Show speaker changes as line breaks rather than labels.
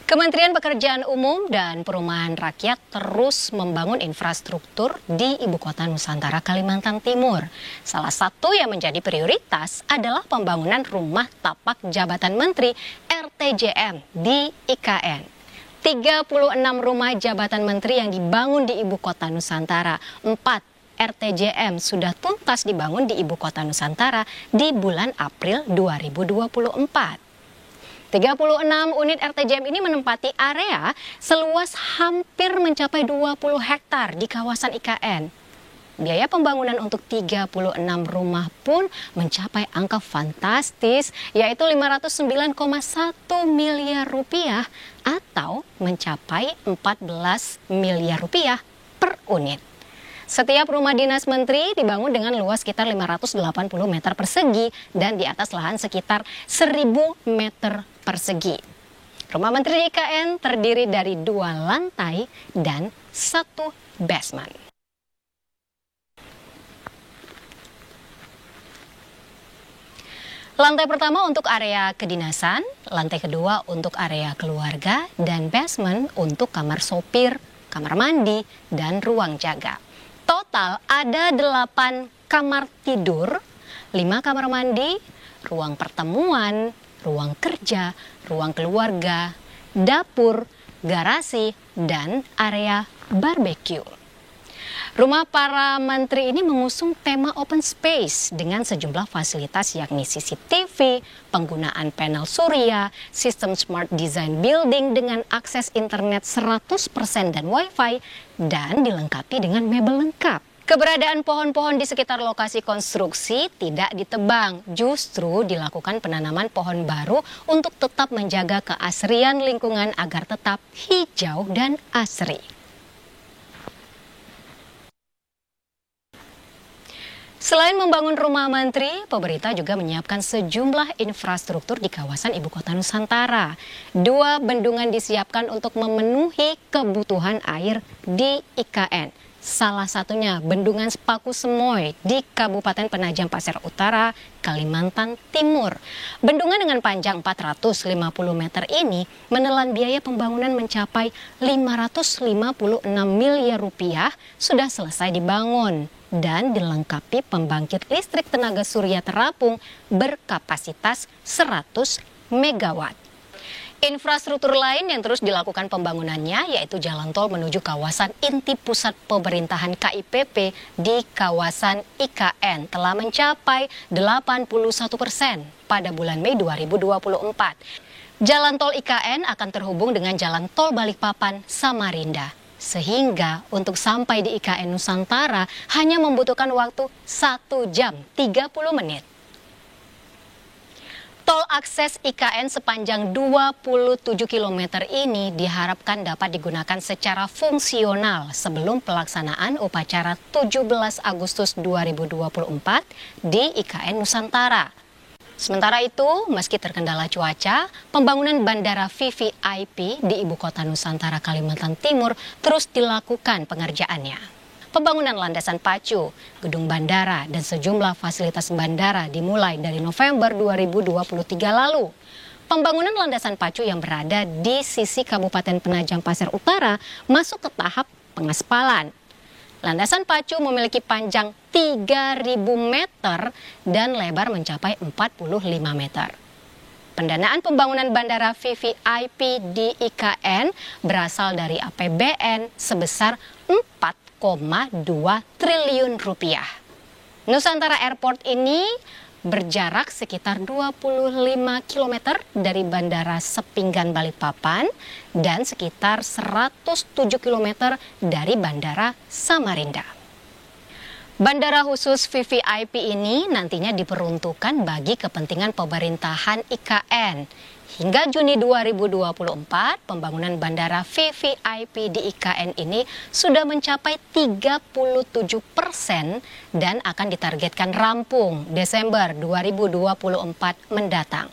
Kementerian Pekerjaan Umum dan Perumahan Rakyat terus membangun infrastruktur di Ibu Kota Nusantara, Kalimantan Timur. Salah satu yang menjadi prioritas adalah pembangunan rumah tapak jabatan menteri RTJM di IKN. 36 rumah jabatan menteri yang dibangun di Ibu Kota Nusantara, 4 RTJM sudah tuntas dibangun di Ibu Kota Nusantara di bulan April 2024. 36 unit RTJM ini menempati area seluas hampir mencapai 20 hektar di kawasan IKN. Biaya pembangunan untuk 36 rumah pun mencapai angka fantastis, yaitu 509,1 miliar rupiah atau mencapai 14 miliar rupiah per unit. Setiap rumah dinas menteri dibangun dengan luas sekitar 580 meter persegi dan di atas lahan sekitar 1.000 meter persegi. Rumah menteri di IKN terdiri dari 2 lantai dan 1 basement. Lantai pertama untuk area kedinasan, lantai kedua untuk area keluarga, dan basement untuk kamar sopir, kamar mandi, dan ruang jaga. Total ada 8 kamar tidur, 5 kamar mandi, ruang pertemuan, ruang kerja, ruang keluarga, dapur, garasi, dan area barbecue. Rumah para menteri ini mengusung tema open space dengan sejumlah fasilitas yakni CCTV, penggunaan panel surya, sistem smart design building dengan akses internet 100% dan wifi, dan dilengkapi dengan mebel lengkap. Keberadaan pohon-pohon di sekitar lokasi konstruksi tidak ditebang, justru dilakukan penanaman pohon baru untuk tetap menjaga keasrian lingkungan agar tetap hijau dan asri. Selain membangun rumah menteri, pemerintah juga menyiapkan sejumlah infrastruktur di kawasan Ibu Kota Nusantara. 2 bendungan disiapkan untuk memenuhi kebutuhan air di IKN. Salah satunya Bendungan Sepaku Semoy di Kabupaten Penajam Pasir Utara, Kalimantan Timur. Bendungan dengan panjang 450 meter ini menelan biaya pembangunan mencapai 556 miliar rupiah sudah selesai dibangun dan dilengkapi pembangkit listrik tenaga surya terapung berkapasitas 100 megawatt. Infrastruktur lain yang terus dilakukan pembangunannya yaitu jalan tol menuju kawasan inti pusat pemerintahan KIPP di kawasan IKN telah mencapai 81% pada bulan Mei 2024. Jalan tol IKN akan terhubung dengan jalan tol Balikpapan Samarinda. Sehingga untuk sampai di IKN Nusantara hanya membutuhkan waktu 1 jam 30 menit. Tol akses IKN sepanjang 27 km ini diharapkan dapat digunakan secara fungsional sebelum pelaksanaan upacara 17 Agustus 2024 di IKN Nusantara. Sementara itu, meski terkendala cuaca, pembangunan Bandara VVIP di Ibu Kota Nusantara Kalimantan Timur terus dilakukan pengerjaannya. Pembangunan landasan pacu, gedung bandara, dan sejumlah fasilitas bandara dimulai dari November 2023 lalu. Pembangunan landasan pacu yang berada di sisi Kabupaten Penajam Pasir Utara masuk ke tahap pengaspalan. Landasan pacu memiliki panjang 3.000 meter dan lebar mencapai 45 meter. Pendanaan pembangunan Bandara VVIP di IKN berasal dari APBN sebesar 4,2 triliun rupiah. Nusantara Airport ini berjarak sekitar 25 km dari Bandara Sepinggan Balikpapan dan sekitar 107 km dari Bandara Samarinda. Bandara khusus VVIP ini nantinya diperuntukkan bagi kepentingan pemerintahan IKN. Hingga Juni 2024, pembangunan Bandara VVIP di IKN ini sudah mencapai 37% dan akan ditargetkan rampung Desember 2024 mendatang.